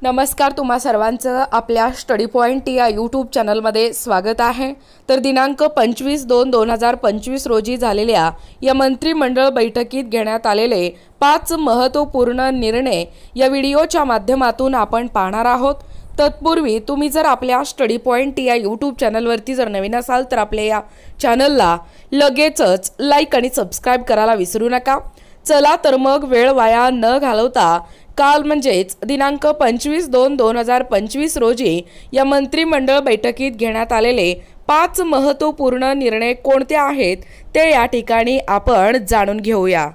नमस्कार, तुम्हा सर्वांचं आपल्या स्टडी पॉइंट या यूट्यूब चॅनलमध्ये स्वागत आहे। तर दिनांक 25/2/2025 रोजी झालेल्या या मंत्रिमंडळ बैठकीत घेण्यात आलेले 5 महत्त्वपूर्ण निर्णय या व्हिडिओच्या माध्यमातून आपण पाहणार आहोत। तत्पूर्वी तुम्ही जर आपल्या स्टडी पॉइंट या यूट्यूब चॅनलवरती जर नवीन असाल तर आपल्या या चॅनलला लगेचच लाईक आणि सबस्क्राइब करायला विसरू नका। चला तर मग वेळ वाया न घालवता काल म्हणजेच दिनांक 25/2/2025 रोजी या मंत्रिमंडळ बैठकीत घेण्यात आलेले 5 महत्त्वपूर्ण निर्णय कोणते आहेत ते या ठिकाणी आपण जाणून घेऊया।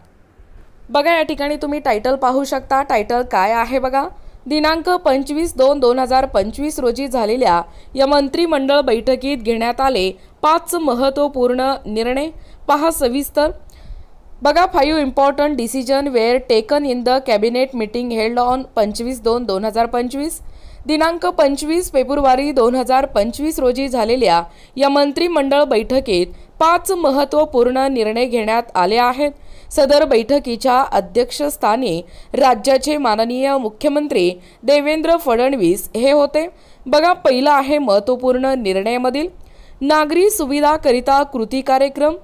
बघा, या ठिकाणी तुम्ही टायटल पाहू शकता। टायटल काय आहे बघा, दिनांक 25/2/2025 रोजी झालेल्या या मंत्रिमंडळ बैठकीत घेण्यात आले 5 महत्त्वपूर्ण निर्णय। पहा सविस्तर। बघा, 5 important decision were taken in the cabinet meeting held on 25/2/2025 दिनांक 25 फेब्रुवारी 2025 रोजी झालेल्या या मंत्रिमंडळ बैठकीत 5 महत्त्वपूर्ण निर्णय घेण्यात आले आहेत। सदर बैठकीच्या अध्यक्षस्थानी राज्याचे माननीय मुख्यमंत्री देवेंद्र फडणवीस हे होते। बघा, पहिला आहे महत्त्वपूर्ण निर्णयामधील नागरी सुविधा करिता कृती कार्यक्रम।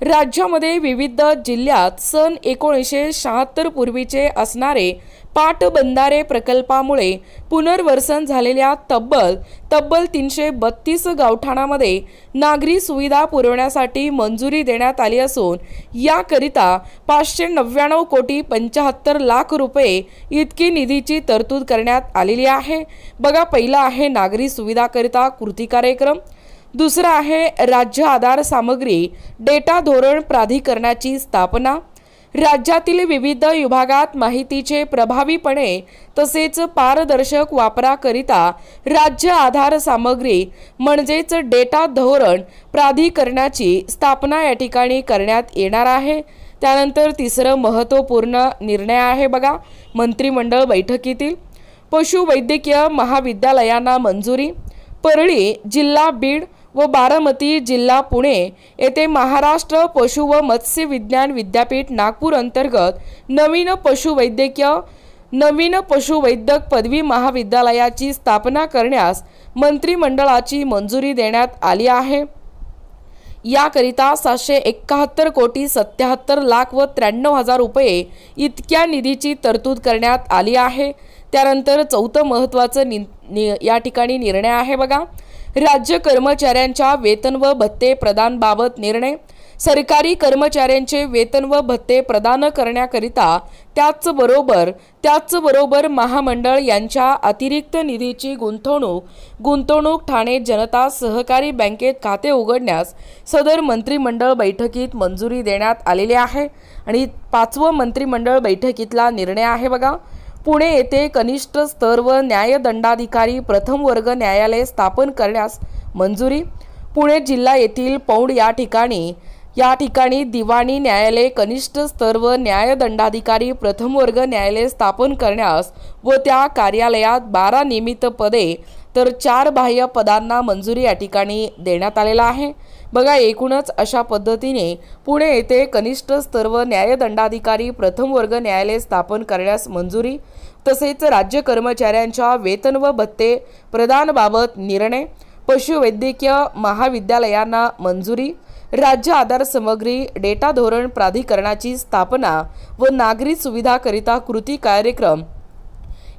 राज्यामध्ये विविध जिल्ह्यात सन 1976 पूर्वीचे असणारे पाटबंधारे प्रकल्पामुळे पुनर्वसन झालेल्या तब्बल 332 गावठाणामध्ये नागरी सुविधा पुरवण्यासाठी मंजुरी देण्यात आली असून याकरिता 599,75,00,000 रुपये इतकी निधीची तरतूद करण्यात आलेली आहे। बघा, पहिला आहे नागरी सुविधा करिता कृती कार्यक्रम। दुसरा आहे राज्य आधार सामग्री डेटा धोरण प्राधिकरणाची स्थापना। राज्यातील विविध विभागात माहितीचे प्रभावीपणे तसेच पारदर्शक वापराकरिता राज्य आधार सामग्री म्हणजेच डेटा धोरण प्राधिकरणाची स्थापना या ठिकाणी करण्यात येणार आहे। त्यानंतर तिसरं महत्त्वपूर्ण निर्णय आहे बघा, मंत्रिमंडळ बैठकीतील पशुवैद्यकीय महाविद्यालयांना मंजुरी। परळी जिल्हा बीड व बारामती जिल्हा पुणे येथे महाराष्ट्र पशु व मत्स्य विज्ञान विद्यापीठ नागपूर अंतर्गत नवीन पशुवैद्यक पदवी महाविद्यालयाची स्थापना करण्यास मंत्रिमंडळाची मंजुरी देण्यात आली आहे। याकरिता 771,77,93,000 रुपये इतक्या निधीची तरतूद करण्यात आली आहे। त्यानंतर चौथं महत्त्वाचं या ठिकाणी निर्णय आहे बघा, राज्य कर्मचाऱ्यांच्या वेतन व भत्ते प्रदानाबाबत निर्णय। सरकारी कर्मचाऱ्यांचे वेतन व भत्ते प्रदान करण्याकरिता त्याचबरोबर महामंडळ यांच्या अतिरिक्त निधीची गुंतवणूक ठाणे जनता सहकारी बँकेत खाते उघडण्यास सदर मंत्रिमंडळ बैठकीत मंजुरी देण्यात आलेली आहे। आणि 5वं मंत्रिमंडळ बैठकीतला निर्णय आहे बघा, पुणे येथे कनिष्ठ स्तर व न्यायदंडाधिकारी प्रथम वर्ग न्यायालय स्थापन करण्यास मंजुरी। पुणे जिल्हा येथील पौंड या ठिकाणी दिवाणी न्यायालय कनिष्ठ स्तर व न्यायदंडाधिकारी प्रथम वर्ग न्यायालय स्थापन करण्यास व त्या कार्यालयात 12 नियमित पदे तर 4 बाह्य पदांना मंजुरी या ठिकाणी देण्यात आलेला आहे। बघा, एकूणच अशा पद्धतीने पुणे येथे कनिष्ठ स्तर व न्यायदंडाधिकारी प्रथम वर्ग न्यायालय स्थापन करण्यास मंजुरी, तसेच राज्य कर्मचाऱ्यांच्या वेतन व भत्ते प्रदानाबाबत निर्णय, पशुवैद्यकीय महाविद्यालयांना मंजुरी, राज्य आधार सामग्री डेटा धोरण प्राधिकरणाची स्थापना व नागरी सुविधा करिता कृती कार्यक्रम।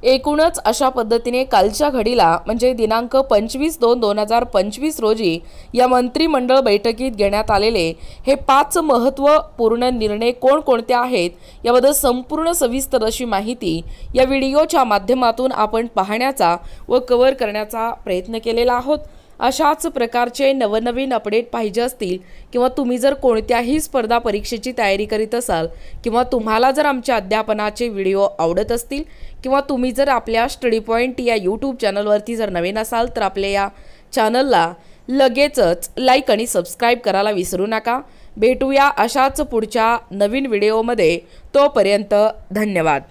एकूणच अशा पद्धतीने कालच्या घडीला म्हणजे दिनांक 25/2/2025 रोजी या मंत्रिमंडळ बैठकीत घेण्यात आलेले हे 5 महत्त्वपूर्ण निर्णय कोणकोणते आहेत याबद्दल संपूर्ण सविस्तर अशी माहिती या व्हिडिओच्या माध्यमातून आपण पाहण्याचा व कव्हर करण्याचा प्रयत्न केलेला आहोत। अशाच प्रकारचे नवनवीन अपडेट पाहिजे असतील किंवा तुम्ही जर कोणत्याही स्पर्धा परीक्षेची तयारी करीत असाल किंवा तुम्हाला जर आमच्या अध्यापनाचे व्हिडिओ आवडत असतील किंवा तुम्ही जर आपल्या स्टडी पॉइंट या यूट्यूब चॅनलवरती जर नवीन असाल तर आपल्या या चॅनलला लगेचच लाईक आणि सबस्क्राइब करायला विसरू नका। भेटूया अशाच पुढच्या नवीन व्हिडिओमध्ये। तोपर्यंत धन्यवाद।